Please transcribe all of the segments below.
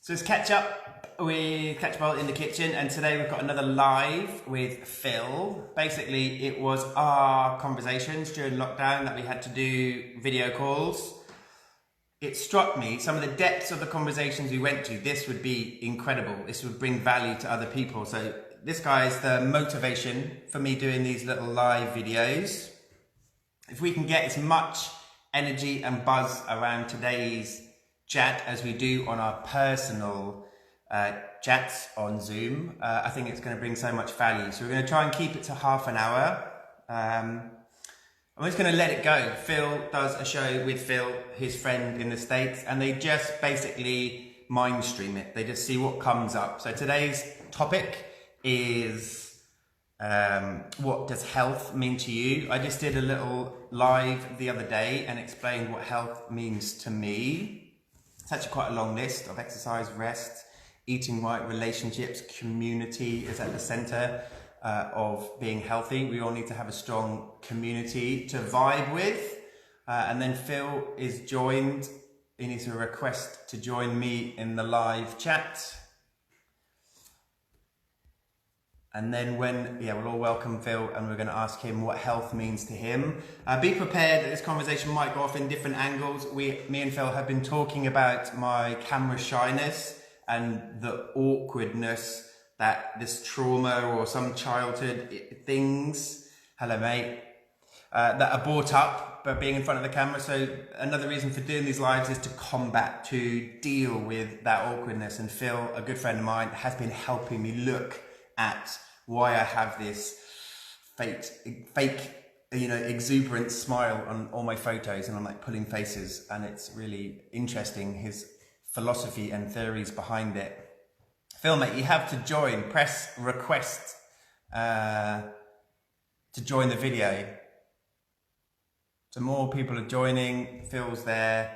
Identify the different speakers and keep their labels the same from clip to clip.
Speaker 1: So it's catch up with Catch Bolt in the kitchen, and today we've got another live with Phil. Basically, it was our conversations during lockdown that we had to do video calls. It struck me, some of the depths of the conversations we went to, this would be incredible. This would bring value to other people. So this guy's the motivation for me doing these little live videos. If we can get as much energy and buzz around today's chat as we do on our personal chats on Zoom, I think it's going to bring so much value. So we're going to try and keep it to half an hour. I'm just going to let it go. Phil does a show with Phil, his friend in the States, and they just basically mind stream it. They just see what comes up. So today's topic is what does health mean to you? I just did a little live the other day and explained what health means to me. It's actually quite a long list of exercise, rest, eating right, relationships, community is at the center of being healthy. We all need to have a strong community to vibe with. And then Phil is joined, he needs a request to join me in the live chat. And then we'll all welcome Phil and we're going to ask him what health means to him. Be prepared that this conversation might go off in different angles. Me and Phil have been talking about my camera shyness and the awkwardness that this trauma or some childhood things, hello mate, that are brought up by being in front of the camera. So another reason for doing these lives is to combat, to deal with that awkwardness. And Phil, a good friend of mine, has been helping me look at why I have this fake, exuberant smile on all my photos, and I'm like pulling faces, and it's really interesting, his philosophy and theories behind it. Phil, mate, you have to join, press request to join the video. So more people are joining, Phil's there,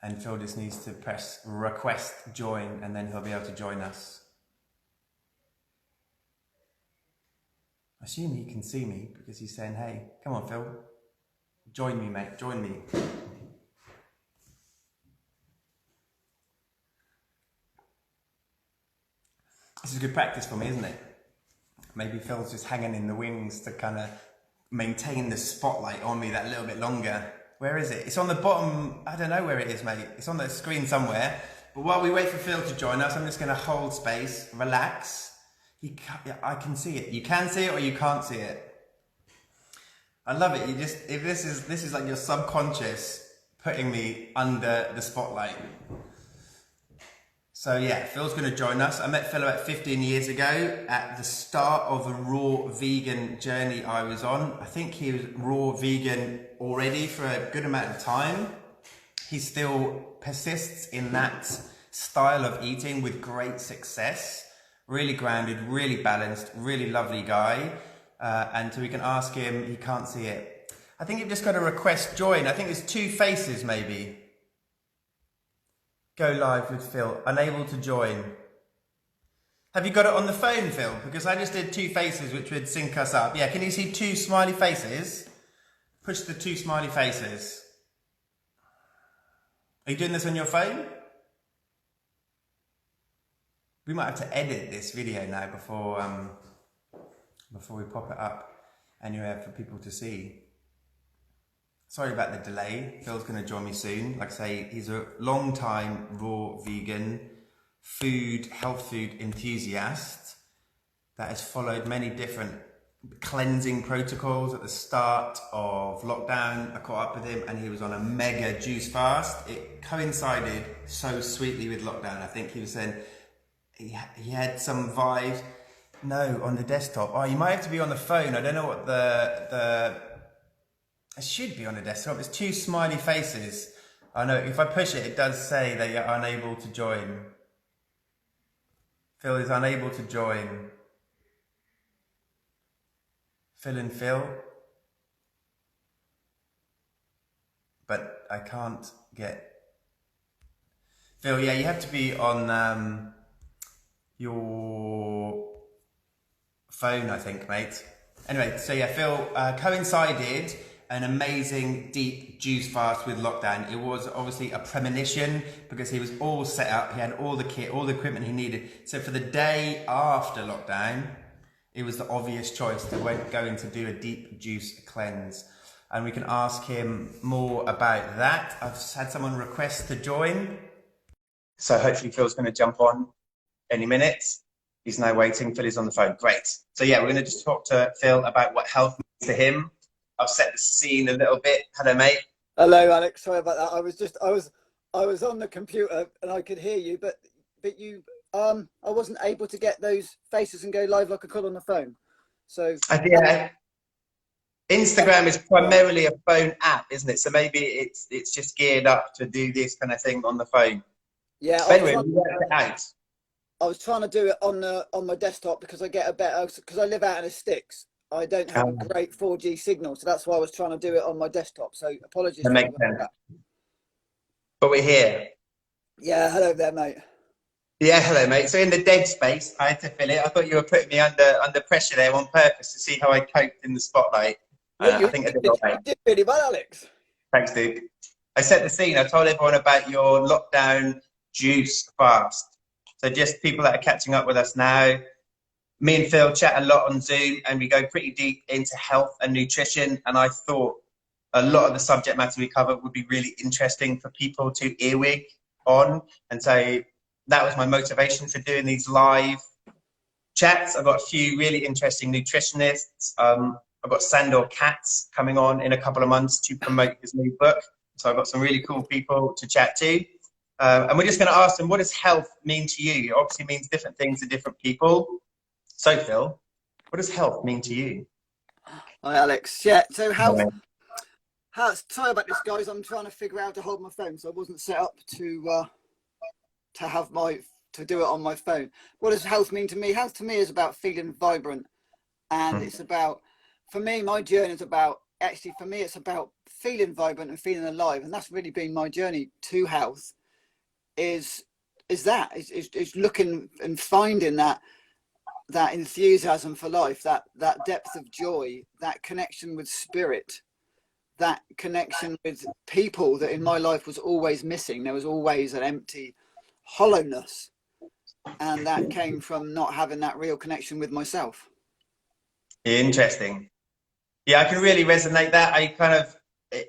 Speaker 1: and Phil just needs to press request join, and then he'll be able to join us. I assume he can see me because he's saying, hey, come on, Phil. Join me, mate. Join me. This is good practice for me, isn't it? Maybe Phil's just hanging in the wings to kind of maintain the spotlight on me that little bit longer. Where is it? It's on the bottom. I don't know where it is, mate. It's on the screen somewhere. But while we wait for Phil to join us, I'm just going to hold space, relax. I can see it. You can see it or you can't see it. I love it. If this is like your subconscious putting me under the spotlight. So yeah, Phil's going to join us. I met Phil about 15 years ago at the start of the raw vegan journey I was on. I think he was raw vegan already for a good amount of time. He still persists in that style of eating with great success. Really grounded, really balanced, really lovely guy. And so we can ask him, he can't see it. I think you've just got to request join. I think there's two faces maybe. Go live with Phil, unable to join. Have you got it on the phone, Phil? Because I just did two faces which would sync us up. Yeah, can you see two smiley faces? Push the two smiley faces. Are you doing this on your phone? We might have to edit this video now before we pop it up anywhere for people to see. Sorry about the delay. Phil's going to join me soon. Like I say, he's a long-time raw vegan, health food enthusiast that has followed many different cleansing protocols at the start of lockdown. I caught up with him and he was on a mega juice fast. It coincided so sweetly with lockdown. I think he was saying, he had some vibes. No, on the desktop. Oh, you might have to be on the phone. I don't know what it should be on the desktop. It's two smiley faces. I know, if I push it, it does say that you're unable to join. Phil is unable to join. Phil and Phil. But I can't get... Phil, yeah, you have to be on... your phone, I think, mate. Anyway, so yeah, Phil coincided an amazing deep juice fast with lockdown. It was obviously a premonition because he was all set up. He had all the kit, all the equipment he needed. So for the day after lockdown, it was the obvious choice to go in to do a deep juice cleanse. And we can ask him more about that. I've had someone request to join. So hopefully Phil's going to jump on any minute. He's now waiting. Phil is on the phone. Great. So yeah, we're going to just talk to Phil about what health means to him. I've set the scene a little bit. Hello, mate.
Speaker 2: Hello, Alex. Sorry about that. I was on the computer and I could hear you, but you, I wasn't able to get those faces and go live like I could on the phone. So
Speaker 1: yeah, Instagram is primarily a phone app, isn't it? So maybe it's just geared up to do this kind of thing on the phone.
Speaker 2: Yeah.
Speaker 1: But anyway, we worked it out.
Speaker 2: I was trying to do it on my desktop because I get a better, because I live out in the sticks. I don't have a great 4G signal, so that's why I was trying to do it on my desktop. So apologies for that.
Speaker 1: But we're here.
Speaker 2: Yeah, hello there, mate.
Speaker 1: Yeah, hello, mate. So in the dead space, I had to fill it. I thought you were putting me under pressure there on purpose to see how I coped in the spotlight. I think I did all right.
Speaker 2: You did really well, Alex.
Speaker 1: Thanks, dude. I set the scene. I told everyone about your lockdown juice fast. So just people that are catching up with us now, me and Phil chat a lot on Zoom and we go pretty deep into health and nutrition. And I thought a lot of the subject matter we cover would be really interesting for people to earwig on. And so that was my motivation for doing these live chats. I've got a few really interesting nutritionists. I've got Sandor Katz coming on in a couple of months to promote his new book. So I've got some really cool people to chat to. And we're just going to ask them, what does health mean to you? It obviously means different things to different people. So, Phil, what does health mean to you?
Speaker 2: Hi, Alex. Yeah, so health. Sorry about this, guys. I'm trying to figure out how to hold my phone, so I wasn't set up to do it on my phone. What does health mean to me? Health to me is about feeling vibrant, and it's about, for me, my journey is about, actually for me, it's about feeling vibrant and feeling alive, and that's really been my journey to health. Is looking and finding that enthusiasm for life, that depth of joy, that connection with spirit, that connection with people that in my life was always missing. There was always an empty hollowness, and that came from not having that real connection with myself.
Speaker 1: Interesting. Yeah, I can really resonate that. I kind of,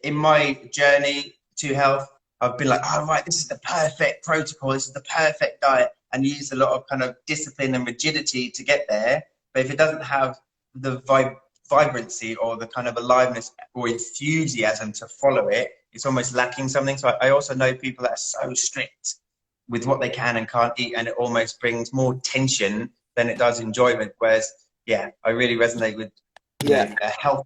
Speaker 1: in my journey to health, I've been like, oh, right, this is the perfect protocol. This is the perfect diet. And use a lot of kind of discipline and rigidity to get there. But if it doesn't have the vibrancy or the kind of aliveness or enthusiasm to follow it, it's almost lacking something. So I also know people that are so strict with what they can and can't eat, and it almost brings more tension than it does enjoyment. Whereas, yeah, I really resonate with health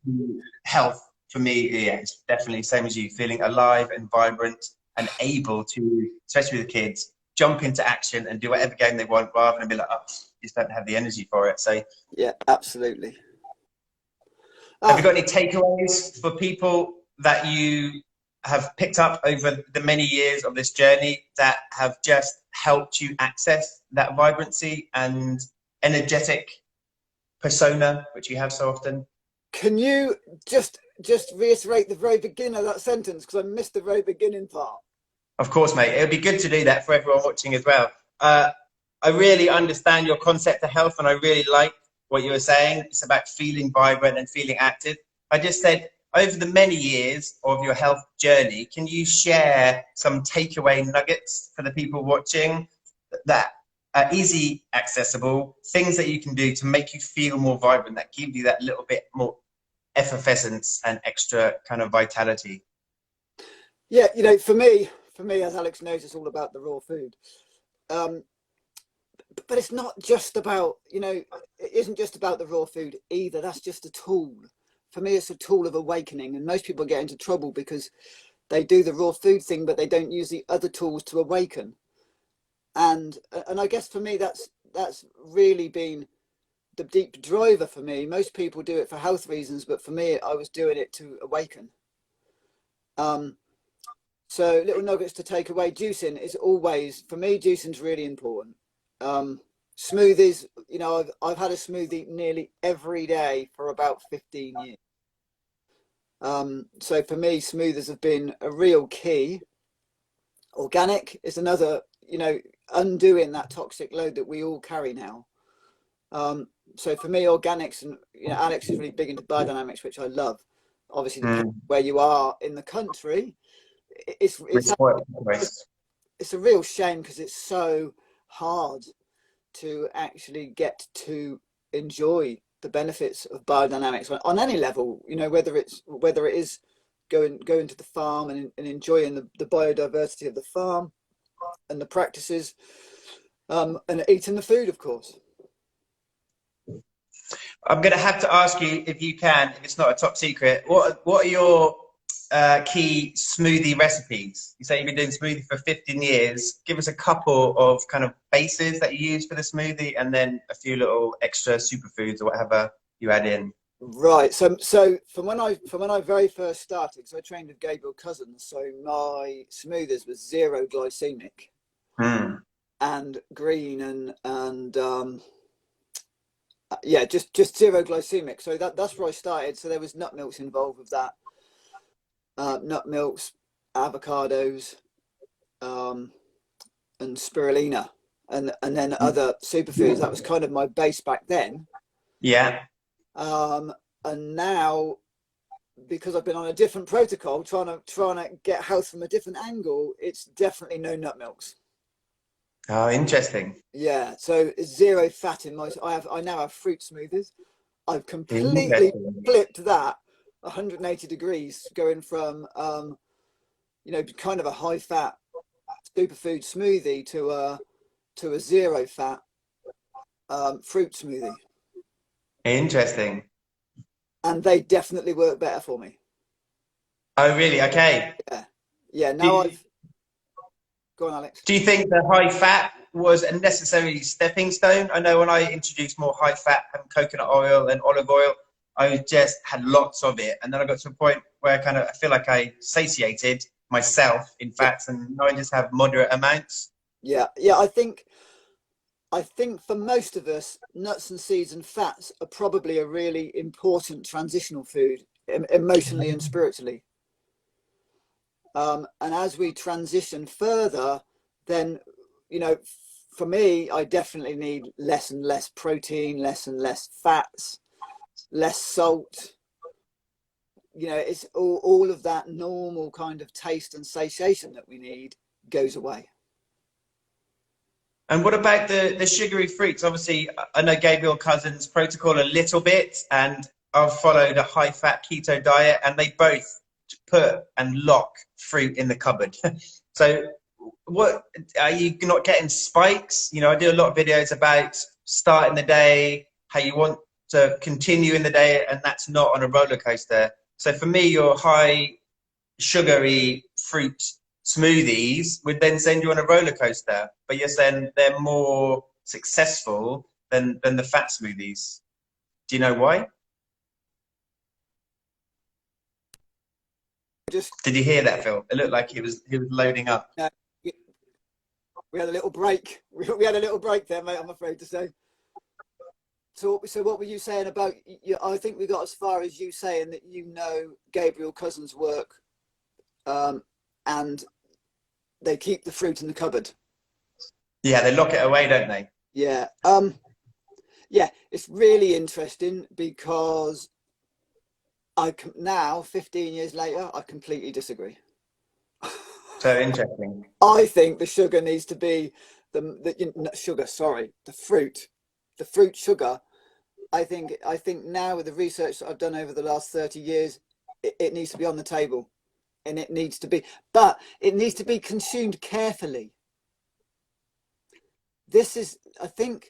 Speaker 1: for me. Yeah, it's definitely the same as you, feeling alive and vibrant and able to, especially with the kids, jump into action and do whatever game they want rather than be like, oh, just don't have the energy for it. So
Speaker 2: yeah, absolutely.
Speaker 1: Have you got any takeaways for people that you have picked up over the many years of this journey that have just helped you access that vibrancy and energetic persona which you have so often?
Speaker 2: Can you just reiterate the very beginning of that sentence, because I missed the very beginning part?
Speaker 1: Of course, mate. It would be good to do that for everyone watching as well. I really understand your concept of health, and I really like what you were saying. It's about feeling vibrant and feeling active. I just said, over the many years of your health journey, can you share some takeaway nuggets for the people watching that are easy, accessible, things that you can do to make you feel more vibrant, that give you that little bit more effervescence and extra kind of vitality?
Speaker 2: Yeah, you know, for me, as Alex knows, it's all about the raw food. But it's not just about, you know, it isn't just about the raw food either. That's just a tool. For me, it's a tool of awakening. And most people get into trouble because they do the raw food thing, but they don't use the other tools to awaken. And I guess for me, that's really been the deep driver for me. Most people do it for health reasons, but for me, I was doing it to awaken. So little nuggets to take away. Juicing is always, for me, juicing's really important. Smoothies, you know, I've had a smoothie nearly every day for about 15 years. So for me, smoothers have been a real key. Organic is another, you know, undoing that toxic load that we all carry now. So for me, organics, and you know, Alex is really big into biodynamics, which I love. Obviously, depending where you are in the country, it's a real shame because it's so hard to actually get to enjoy the benefits of biodynamics on any level. You know, whether it is going to the farm and enjoying the biodiversity of the farm and the practices, and eating the food, of course.
Speaker 1: I'm going to have to ask you, if you can, if it's not a top secret, what are your key smoothie recipes? You say you've been doing smoothie for 15 years. Give us a couple of kind of bases that you use for the smoothie, and then a few little extra superfoods or whatever you add in.
Speaker 2: Right. So from when I very first started, so I trained with Gabriel Cousins. So my smoothies was zero glycemic and green and yeah, just zero glycemic. So that's where I started. So there was nut milks involved with that. Nut milks, avocados, and spirulina, and then other superfoods. That was kind of my base back then.
Speaker 1: Yeah.
Speaker 2: And now, because I've been on a different protocol, trying to get health from a different angle, it's definitely no nut milks.
Speaker 1: Oh, interesting.
Speaker 2: Yeah, so it's zero fat in my. I now have fruit smoothies. I've completely flipped that 180 degrees, going from you know, kind of a high fat superfood smoothie to a zero fat fruit smoothie.
Speaker 1: Interesting.
Speaker 2: And they definitely work better for me.
Speaker 1: Oh, really? Okay.
Speaker 2: Yeah. Now go on, Alex.
Speaker 1: Do you think the high fat was a necessary stepping stone? I know when I introduced more high fat and coconut oil and olive oil, I just had lots of it. And then I got to a point where I feel like I satiated myself in fats, and now I just have moderate amounts.
Speaker 2: Yeah. I think for most of us, nuts and seeds and fats are probably a really important transitional food, emotionally and spiritually. And as we transition further, then, you know, for me, I definitely need less and less protein, less and less fats, less salt. You know, it's all of that normal kind of taste and satiation that we need goes away.
Speaker 1: And what about the sugary fruits? Obviously, I know Gabriel Cousins' protocol a little bit, and I've followed a high-fat keto diet, and they both put and lock fruit in the cupboard. So what, are you not getting spikes? You know, I do a lot of videos about starting the day, how you want to continue in the day, and that's not on a roller coaster. So for me, your high sugary fruit smoothies would then send you on a roller coaster, but you're saying they're more successful than the fat smoothies. Do you know why? Did you hear that, Phil? It looked like he was loading up.
Speaker 2: We had a little break. We had a little break there, mate, I'm afraid to say. So what were you saying about? I think we got as far as you saying that you know Gabriel Cousins' work, and they keep the fruit in the cupboard.
Speaker 1: Yeah, they lock it away, don't they?
Speaker 2: Yeah. Yeah, it's really interesting because now, 15 years later, I completely disagree.
Speaker 1: So interesting.
Speaker 2: I think the sugar needs to be the fruit sugar. I think now, with the research that I've done over the last 30 years, it needs to be on the table, and it needs to be consumed carefully. I think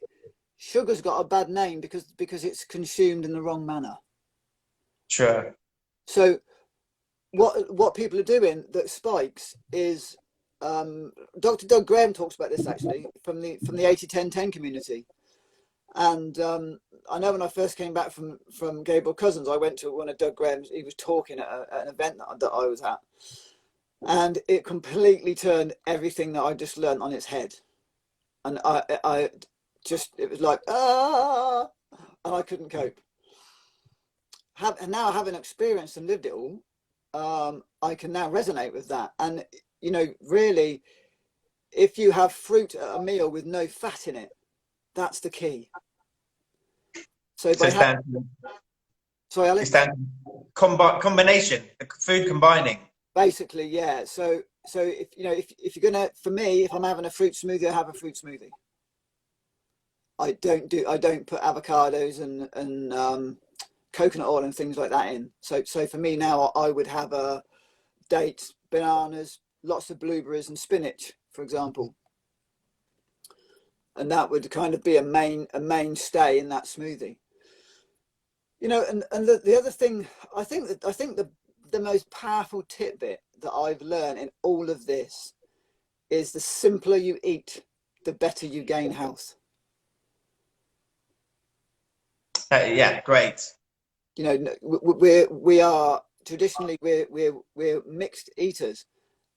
Speaker 2: sugar's got a bad name because it's consumed in the wrong manner.
Speaker 1: Sure.
Speaker 2: So what people are doing that spikes is, Dr. Doug Graham talks about this actually from the 80-10-10 community. And I know when I first came back from Gabriel Cousins, I went to one of Doug Graham's. He was talking at an event that I was at, and it completely turned everything that I just learned on its head. And it was like, and I couldn't cope. now having experienced and lived it all, I can now resonate with that. And you know, really, if you have fruit at a meal with no fat in it, that's the key. So
Speaker 3: So
Speaker 2: by
Speaker 3: it's down
Speaker 2: sorry, Alex.
Speaker 3: it's down combination, the food combining.
Speaker 2: Basically, yeah. So if you know, if you're gonna, for me, if I'm having a fruit smoothie, I have a fruit smoothie. I don't put avocados and coconut oil and things like that in. So for me now, I would have dates, bananas, lots of blueberries and spinach, for example, and that would kind of be a mainstay in that smoothie. You know, and the other thing, I think the most powerful tidbit that I've learned in all of this is the simpler you eat, the better you gain health.
Speaker 3: Yeah, great.
Speaker 2: You know, we are traditionally we're mixed eaters,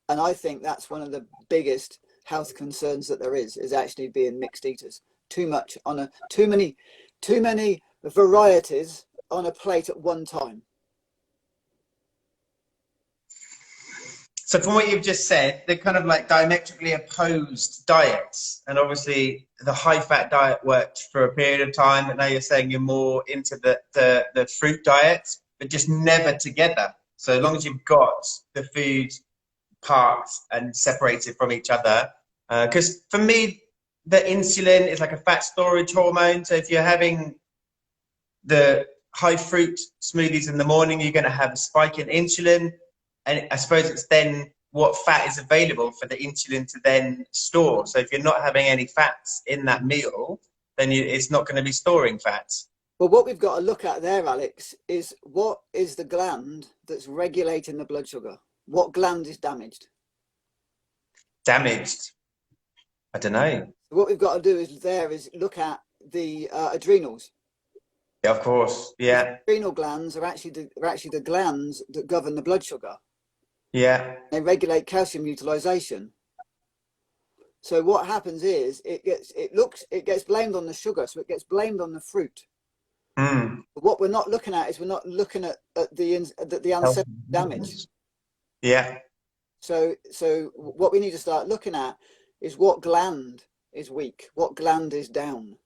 Speaker 2: and I think that's one of the biggest health concerns that there is actually being mixed eaters. Too many varieties on a plate at one time.
Speaker 3: So from what you've just said, they're kind of like diametrically opposed diets. And obviously the high fat diet worked for a period of time, but now you're saying you're more into the fruit diet, but just never together. So as long as you've got the food parts and separated from each other. Because for me, the insulin is like a fat storage hormone. So if you're having the high fruit smoothies in the morning, you're going to have a spike in insulin. And I suppose it's then what fat is available for the insulin to then store. So if you're not having any fats in that meal, then it's not going to be storing fats.
Speaker 2: Well, what we've got to look at there, Alex, is what is the gland that's regulating the blood sugar? What gland is damaged?
Speaker 3: Damaged? I don't know.
Speaker 2: What we've got to do is look at the adrenals.
Speaker 3: Yeah, of course. Yeah.
Speaker 2: The adrenal glands are actually the glands that govern the blood sugar.
Speaker 3: Yeah.
Speaker 2: They regulate calcium utilization. So what happens is it gets blamed on the sugar, so it gets blamed on the fruit.
Speaker 3: Mm.
Speaker 2: But what we're not looking at is we're not looking at the ancestral damage.
Speaker 3: Yeah.
Speaker 2: So what we need to start looking at is what gland is weak, what gland is down.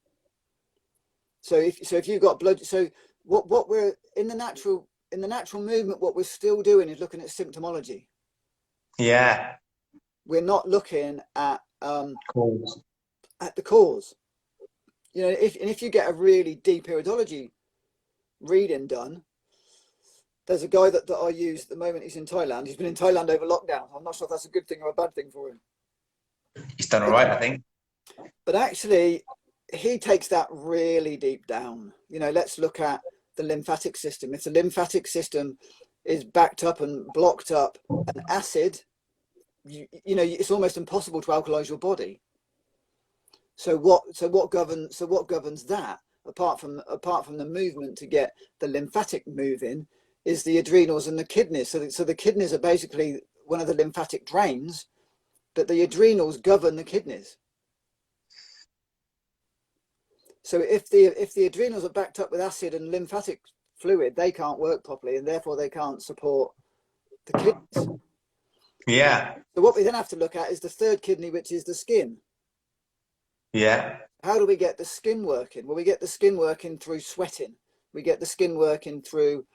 Speaker 2: So if you've got blood, so what we're in the natural movement, what we're still doing is looking at symptomology.
Speaker 3: Yeah.
Speaker 2: We're not looking at
Speaker 3: Cause.
Speaker 2: at the cause. You know, if you get a really deep iridology reading done, there's a guy that I use at the moment. He's in Thailand. He's been in Thailand over lockdown. I'm not sure if that's a good thing or a bad thing for him.
Speaker 3: He's done all right, I think.
Speaker 2: But actually, he takes that really deep down. You know, let's look at the lymphatic system. If the lymphatic system is backed up and blocked up, an acid, you know, it's almost impossible to alkalize your body. So what governs that, apart from the movement to get the lymphatic moving, is the adrenals and the kidneys. So the kidneys are basically one of the lymphatic drains, but the adrenals govern the kidneys. So if the adrenals are backed up with acid and lymphatic fluid, they can't work properly, and therefore they can't support the kidneys.
Speaker 3: Yeah.
Speaker 2: So what we then have to look at is the third kidney, which is the skin.
Speaker 3: Yeah.
Speaker 2: How do we get the skin working? Well, we get the skin working through sweating. We get the skin working through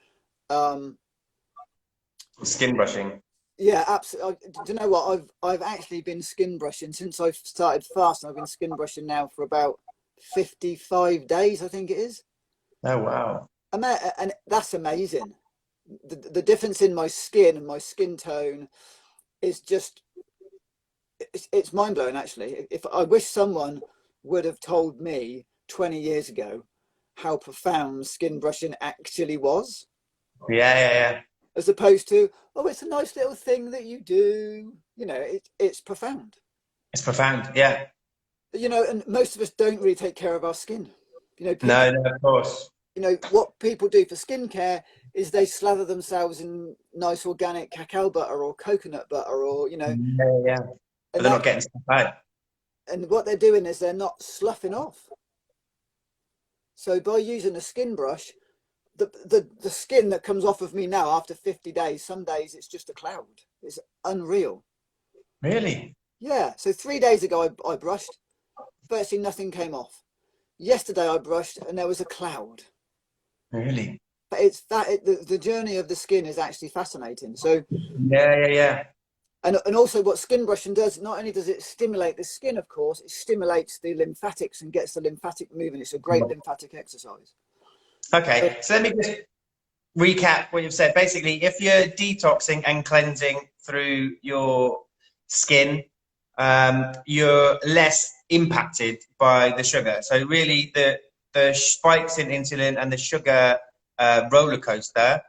Speaker 3: Skin brushing.
Speaker 2: Yeah, absolutely. Do you know what? I've actually been skin brushing since I've started fasting. I've been skin brushing now for about 55 days, I think it is.
Speaker 3: Oh, wow.
Speaker 2: And that's amazing. The difference in my skin and my skin tone is just, it's mind-blowing, actually. If I wish someone would have told me 20 years ago how profound skin brushing actually was.
Speaker 3: Yeah.
Speaker 2: As opposed to, oh, it's a nice little thing that you do. You know, it's profound.
Speaker 3: It's profound, yeah.
Speaker 2: You know, and most of us don't really take care of our skin. You know,
Speaker 3: No, of course.
Speaker 2: You know, what people do for skincare is they slather themselves in nice organic cacao butter or coconut butter, or, you know.
Speaker 3: Yeah. But they're not getting stuff out.
Speaker 2: And what they're doing is they're not sloughing off. So by using a skin brush, the skin that comes off of me now after 50 days, some days it's just a cloud. It's unreal.
Speaker 3: Really?
Speaker 2: Yeah. So 3 days ago I brushed, virtually nothing came off. Yesterday I brushed and there was a cloud.
Speaker 3: Really?
Speaker 2: But it's the journey of the skin is actually fascinating. So
Speaker 3: Yeah.
Speaker 2: and also what skin brushing does, not only does it stimulate the skin, of course, it stimulates the lymphatics and gets the lymphatic moving. It's a great lymphatic exercise.
Speaker 3: Okay, so let me just recap what you've said. Basically, if you're detoxing and cleansing through your skin, you're less impacted by the sugar. So really, the spikes in insulin and the sugar roller coaster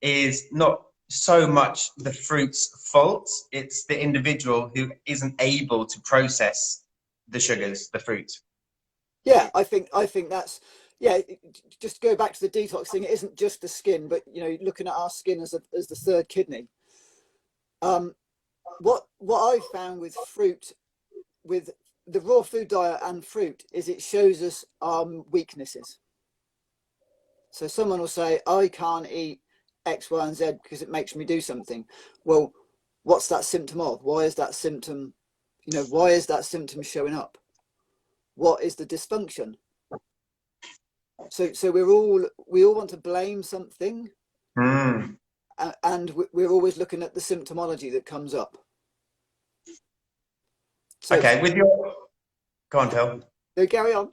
Speaker 3: is not so much the fruit's fault. It's the individual who isn't able to process the sugars, the fruit.
Speaker 2: Yeah, I think that's, yeah, just to go back to the detox thing, it isn't just the skin, but you know, looking at our skin as the third kidney. What I found with fruit, with the raw food diet and fruit, is it shows us weaknesses. So someone will say, I can't eat X, Y, and Z because it makes me do something. Well, what's that symptom of? Why is that symptom, you know, why is that symptom showing up? What is the dysfunction? So we all want to blame something, and we're always looking at the symptomology that comes up. So
Speaker 3: okay, go on, Phil.
Speaker 2: No, carry on.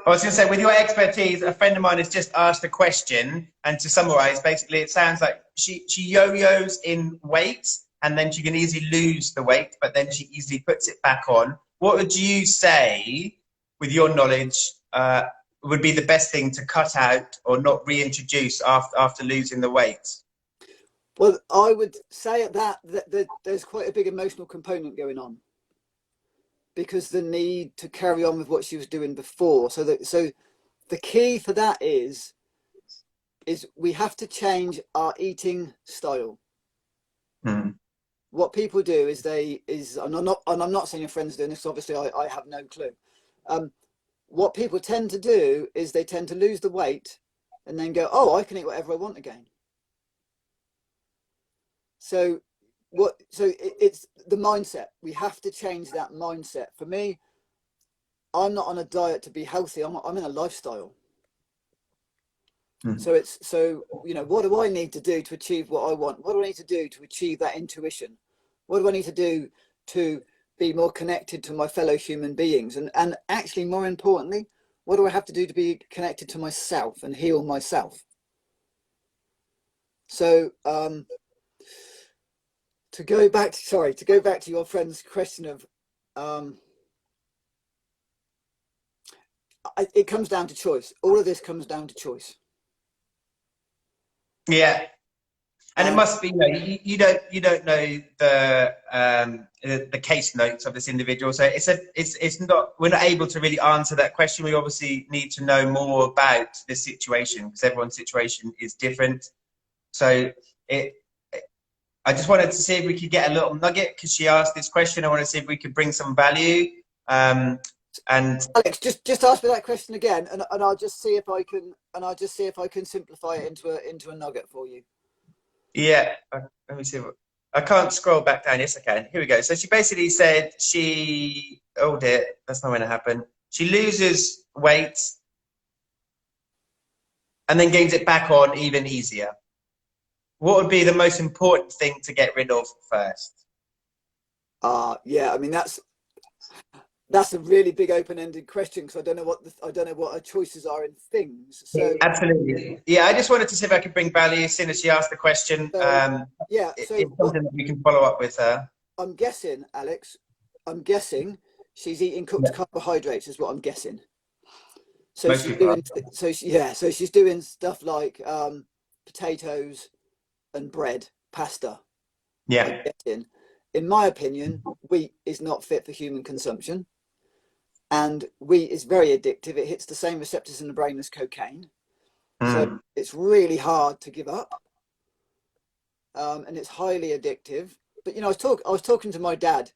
Speaker 3: I was going to say, with your expertise, a friend of mine has just asked a question, and to summarize, basically, it sounds like she yo-yos in weight, and then she can easily lose the weight, but then she easily puts it back on. What would you say, with your knowledge, would be the best thing to cut out or not reintroduce after losing the weight?
Speaker 2: Well, I would say that there's quite a big emotional component going on, because the need to carry on with what she was doing before. So the key for that is we have to change our eating style. What people do is and I'm not saying your friends doing this, obviously I have no clue. What people tend to do is they tend to lose the weight and then go, oh, I can eat whatever I want again. So it's the mindset. We have to change that mindset. For me, I'm not on a diet to be healthy. I'm in a lifestyle. So you know, what do I need to do to achieve what I want? What do I need to do to achieve that intuition? What do I need to do to be more connected to my fellow human beings? And actually, more importantly, what do I have to do to be connected to myself and heal myself? So to go back to your friend's question of it comes down to choice. All of this comes down to choice.
Speaker 3: Yeah, and it must be, you don't know the case notes of this individual, so it's not, we're not able to really answer that question. We obviously need to know more about this situation because everyone's situation is different. So I just wanted to see if we could get a little nugget because she asked this question. I want to see if we could bring some value. And
Speaker 2: Alex, just ask me that question again, and I'll just see if I can simplify it into a nugget for you.
Speaker 3: Yeah, let me see. I can't scroll back down. Yes, I can. Here we go. So she basically said oh dear, that's not going to happen. She loses weight and then gains it back on even easier. What would be the most important thing to get rid of first?
Speaker 2: Yeah, I mean that's a really big open-ended question because I don't know what our choices are in things. So
Speaker 3: absolutely, yeah. I just wanted to see if I could bring value. As soon as she asked the question,
Speaker 2: yeah, so
Speaker 3: it's something that we can follow up with her.
Speaker 2: I'm guessing, Alex. I'm guessing she's eating cooked carbohydrates, is what I'm guessing. So
Speaker 3: Most
Speaker 2: she's
Speaker 3: people
Speaker 2: doing so she's doing stuff like potatoes and bread, pasta.
Speaker 3: Yeah.
Speaker 2: In my opinion, wheat is not fit for human consumption. And wheat is very addictive. It hits the same receptors in the brain as cocaine. So it's really hard to give up. And it's highly addictive. But, you know, I was talking to my dad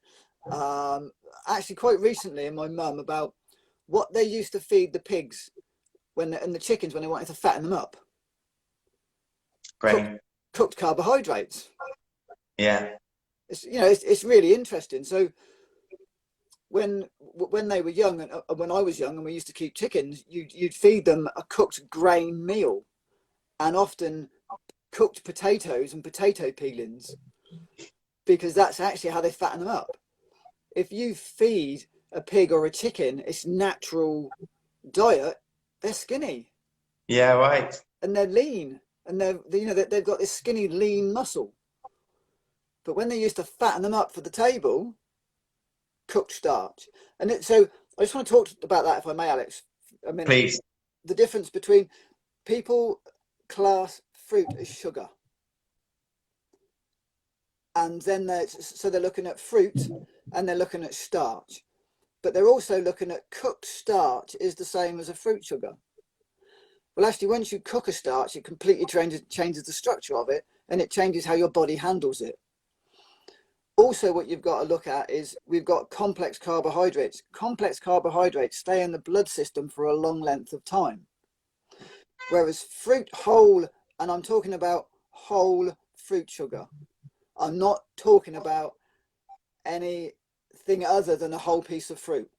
Speaker 2: actually quite recently and my mum about what they used to feed the pigs and the chickens when they wanted to fatten them up.
Speaker 3: Grain.
Speaker 2: cooked carbohydrates.
Speaker 3: Yeah.
Speaker 2: It's, you know, it's really interesting. So when they were young, and when I was young, and we used to keep chickens, you'd feed them a cooked grain meal, and often cooked potatoes and potato peelings, because that's actually how they fatten them up. If you feed a pig or a chicken its natural diet, they're skinny.
Speaker 3: Yeah, right.
Speaker 2: And they're lean, and they've got this skinny, lean muscle. But when they used to fatten them up for the table, cooked starch. And so I just want to talk about that, if I may, Alex, a minute.
Speaker 3: Please.
Speaker 2: The difference between people class fruit as sugar, and then they're looking at fruit and they're looking at starch, but they're also looking at cooked starch is the same as a fruit sugar. Well, actually, once you cook a starch, it completely changes the structure of it, and it changes how your body handles it. Also, what you've got to look at is we've got complex carbohydrates. Complex carbohydrates stay in the blood system for a long length of time. Whereas fruit whole, and I'm talking about whole fruit sugar. I'm not talking about anything other than a whole piece of fruit.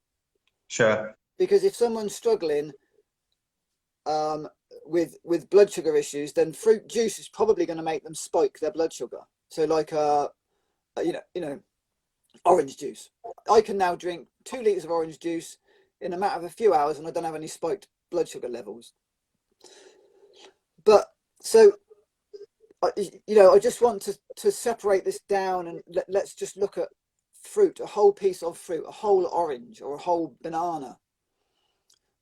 Speaker 3: Sure.
Speaker 2: Because if someone's struggling with blood sugar issues, then fruit juice is probably going to make them spike their blood sugar. So like orange juice. I can now drink 2 liters of orange juice in a matter of a few hours, and I don't have any spiked blood sugar levels. But so, I just want to separate this down, and let's just look at fruit, a whole piece of fruit, a whole orange or a whole banana.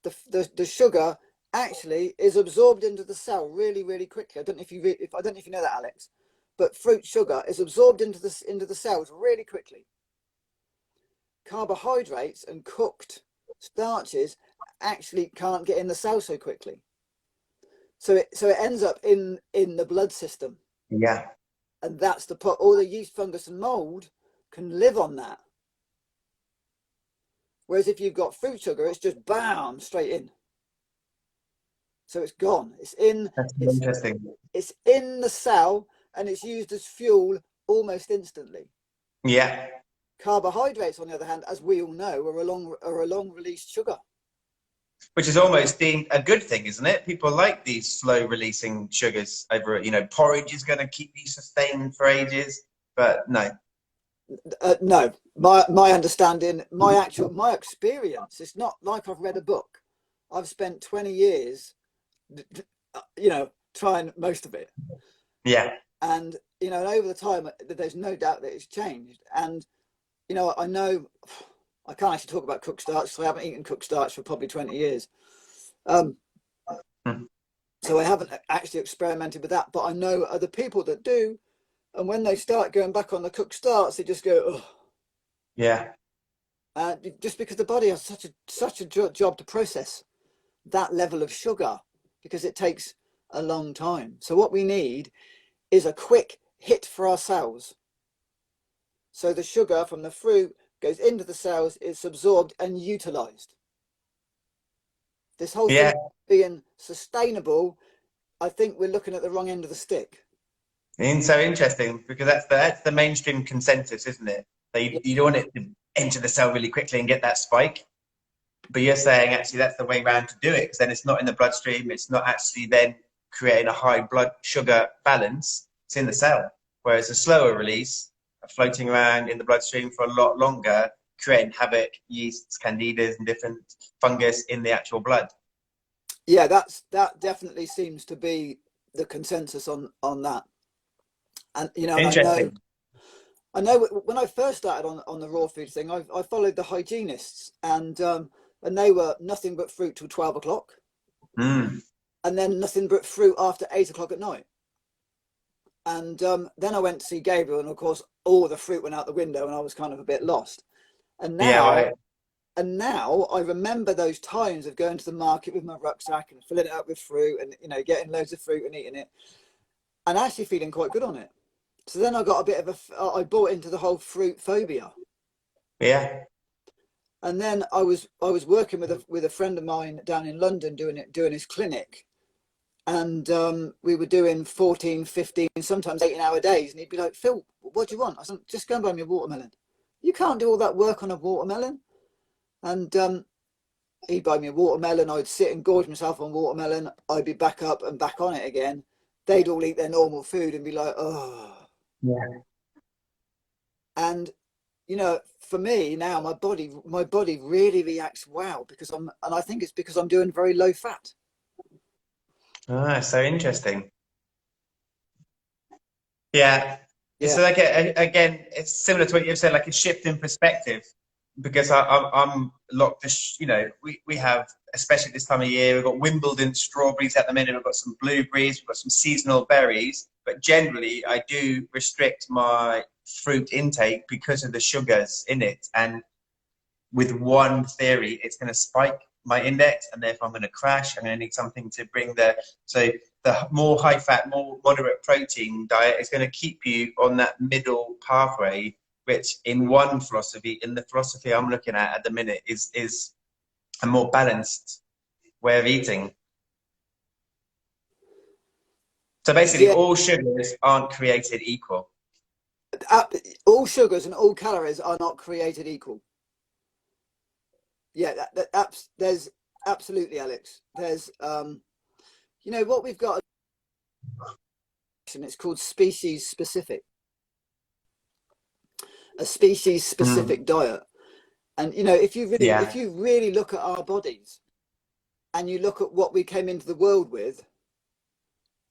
Speaker 2: The sugar actually is absorbed into the cell really, really quickly. I don't know if you know that, Alex, but fruit sugar is absorbed into the cells really quickly. Carbohydrates and cooked starches actually can't get in the cell so quickly. So it ends up in the blood system.
Speaker 3: Yeah.
Speaker 2: And that's the part. All the yeast, fungus, and mold can live on that. Whereas if you've got fruit sugar, it's just bam, straight in. So it's gone.
Speaker 3: Interesting.
Speaker 2: It's in the cell, and it's used as fuel almost instantly.
Speaker 3: Yeah.
Speaker 2: Carbohydrates, on the other hand, as we all know, are a long release sugar.
Speaker 3: Which is almost deemed a good thing, isn't it? People like these slow releasing sugars over, porridge is going to keep you sustained for ages, but no.
Speaker 2: No, my understanding, my experience, it's not like I've read a book. I've spent 20 years, trying most of it.
Speaker 3: Yeah.
Speaker 2: And, and over the time, there's no doubt that it's changed. And, I know I can't actually talk about cooked starch, so I haven't eaten cooked starch for probably 20 years. So I haven't actually experimented with that, but I know other people that do. And when they start going back on the cooked starch, they just go, oh.
Speaker 3: Yeah.
Speaker 2: Just because the body has such a job to process that level of sugar, because it takes a long time. So what we need is a quick hit for our cells. So the sugar from the fruit goes into the cells, it's absorbed and utilized. This whole thing being sustainable, I think we're looking at the wrong end of the stick.
Speaker 3: It's so interesting, because that's the mainstream consensus, isn't it? That you don't want it to enter the cell really quickly and get that spike. But you're saying actually that's the way around to do it, because then it's not in the bloodstream, it's not actually then creating a high blood sugar balance, it's in the cell. Whereas a slower release, floating around in the bloodstream for a lot longer, creating havoc, yeasts, candidas, and different fungus in the actual blood.
Speaker 2: Yeah, that definitely seems to be the consensus on that. And
Speaker 3: Interesting.
Speaker 2: I know when I first started on the raw food thing, I followed the hygienists, and they were nothing but fruit till 12 o'clock, and then nothing but fruit after 8 o'clock at night. And then I went to see Gabriel, and of course all the fruit went out the window, and I was kind of a bit lost. And now I remember those times of going to the market with my rucksack and filling it up with fruit, and getting loads of fruit and eating it, and actually feeling quite good on it. So then I got a bit of I bought into the whole fruit phobia.
Speaker 3: Yeah.
Speaker 2: And then I was working with a friend of mine down in London doing his clinic, And we were doing 14, 15, sometimes 18-hour days. And he'd be like, Phil, what do you want? I said, just go and buy me a watermelon. You can't do all that work on a watermelon. And he'd buy me a watermelon. I'd sit and gorge myself on watermelon. I'd be back up and back on it again. They'd all eat their normal food and be like, oh.
Speaker 3: Yeah.
Speaker 2: And, you know, for me now, my body really reacts well because and I think it's because I'm doing very low fat.
Speaker 3: Ah, so interesting. Yeah.
Speaker 2: Yeah.
Speaker 3: So like again, it's similar to what you've said, like a shift in perspective. Because I'm locked. You know, we have, especially this time of year, we've got Wimbledon strawberries at the minute. We've got some blueberries. We've got some seasonal berries. But generally, I do restrict my fruit intake because of the sugars in it. And with one theory, it's going to spike my index, and therefore I'm going to crash. I'm going to need something to bring the more high fat, more moderate protein diet is going to keep you on that middle pathway, which in one philosophy, in the philosophy I'm looking at the minute, is a more balanced way of eating. So basically,
Speaker 2: Yeah.
Speaker 3: all sugars aren't created equal.
Speaker 2: All sugars and all calories are not created equal. Yeah, there's absolutely, Alex. There's, you know, what we've got, and it's called species specific. A species specific diet. And, you know, if you really look at our bodies and you look at what we came into the world with,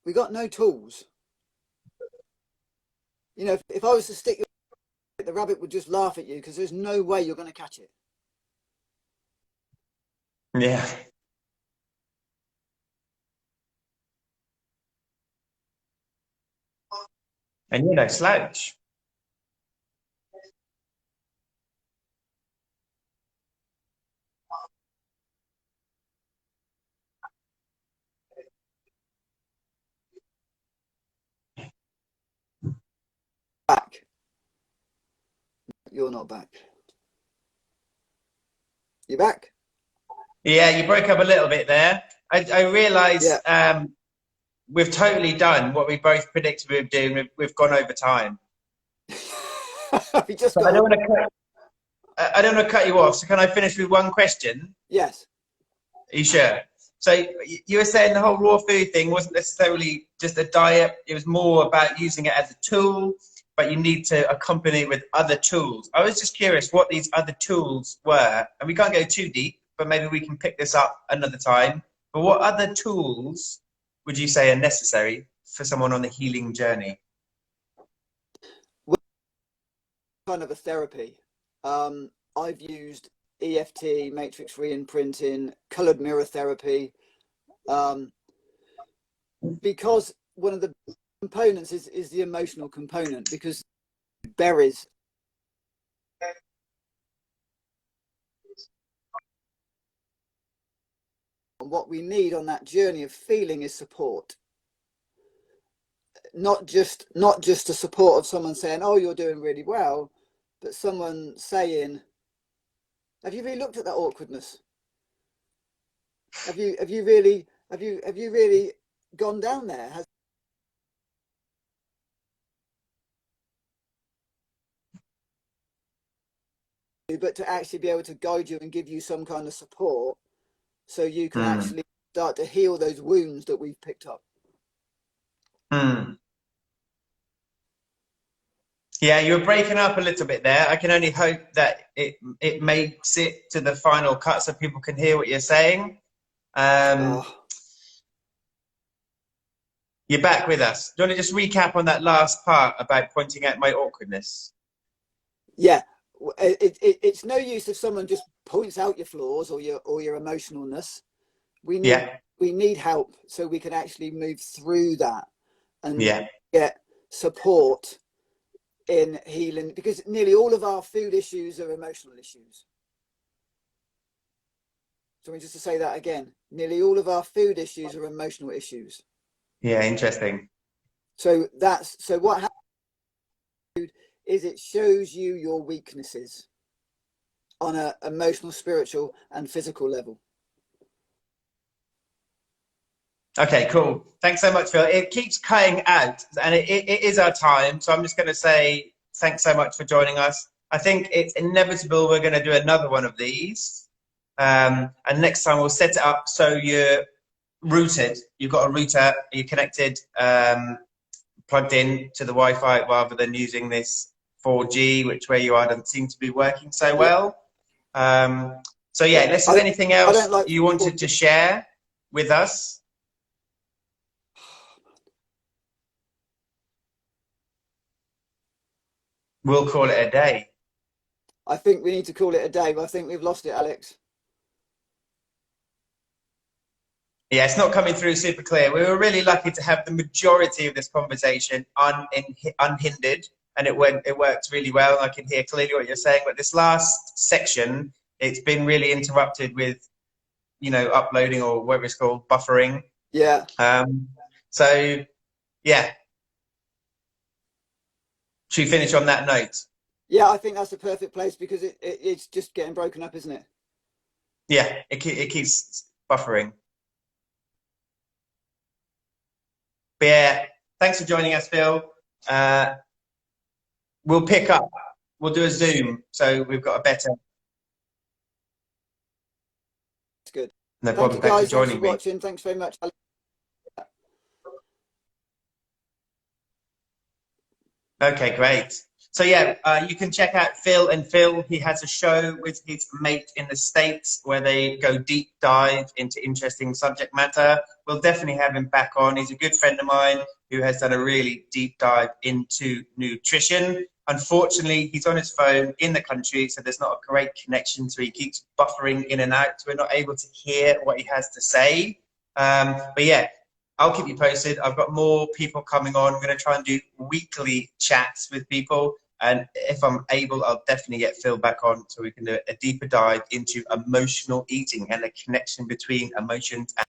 Speaker 2: we got no tools. You know, if I was to stick the rabbit would just laugh at you because there's no way you're going to catch it.
Speaker 3: Yeah. And you know, slouch.
Speaker 2: Back. You're not back. You back?
Speaker 3: Yeah, you broke up a little bit there. I realise we've totally done what we both predicted we would do. We've gone over time.
Speaker 2: We just
Speaker 3: I don't want to cut you off. So can I finish with one question?
Speaker 2: Yes.
Speaker 3: Are you sure? So you were saying the whole raw food thing wasn't necessarily just a diet. It was more about using it as a tool, but you need to accompany it with other tools. I was just curious what these other tools were. And we can't go too deep, but maybe we can pick this up another time. But what other tools would you say are necessary for someone on the healing journey?
Speaker 2: Kind of a therapy. I've used EFT, matrix re-imprinting, colored mirror therapy, because one of the components is the emotional component, because berries and what we need on that journey of feeling is support. Not just the support of someone saying, oh, you're doing really well, but someone saying, have you really looked at that awkwardness? Have you really gone down there? But to actually be able to guide you and give you some kind of support so you can actually start to heal those wounds that we've picked up.
Speaker 3: Yeah, you were breaking up a little bit there. I can only hope that it makes it to the final cut so people can hear what you're saying. You're back with us. Do you want to just recap on that last part about pointing out my awkwardness?
Speaker 2: Yeah, it's no use if someone just points out your flaws or your emotionalness. We need help so we can actually move through that and get support in healing, because nearly all of our food issues are emotional issues. So just to say that again, nearly all of our food issues are emotional issues.
Speaker 3: Yeah, interesting.
Speaker 2: So what happens is it shows you your weaknesses on an emotional, spiritual and physical level.
Speaker 3: Okay, cool. Thanks so much, Phil. It keeps cutting out, and it is our time. So I'm just going to say thanks so much for joining us. I think it's inevitable we're going to do another one of these. And next time we'll set it up so you're routed. You've got a router, you're connected, plugged in to the Wi-Fi rather than using this 4G, which where you are doesn't seem to be working so well. So yeah, unless there's anything else you wanted to share with us. We'll call it a day.
Speaker 2: I think we need to call it a day, but I think we've lost it, Alex.
Speaker 3: Yeah, it's not coming through super clear. We were really lucky to have the majority of this conversation unhindered, and it worked really well. I can hear clearly what you're saying, but this last section, it's been really interrupted with, you know, uploading or whatever it's called, buffering.
Speaker 2: Yeah.
Speaker 3: So, yeah. Should we finish on that note?
Speaker 2: Yeah, I think that's the perfect place because it's just getting broken up, isn't it?
Speaker 3: Yeah, it keeps buffering. But yeah, thanks for joining us, Phil. We'll pick up. We'll do a Zoom, so we've got a better.
Speaker 2: That's good.
Speaker 3: No problem.
Speaker 2: Thank you, guys.
Speaker 3: Thanks for joining me.
Speaker 2: Watching. Thanks very much.
Speaker 3: Okay, great. So yeah, you can check out Phil and Phil. He has a show with his mate in the States where they go deep dive into interesting subject matter. We'll definitely have him back on. He's a good friend of mine who has done a really deep dive into nutrition. Unfortunately, he's on his phone in the country, so there's not a great connection, so he keeps buffering in and out. So we're not able to hear what he has to say. But yeah, I'll keep you posted. I've got more people coming on. I'm going to try and do weekly chats with people. And if I'm able, I'll definitely get Phil back on so we can do a deeper dive into emotional eating and the connection between emotions and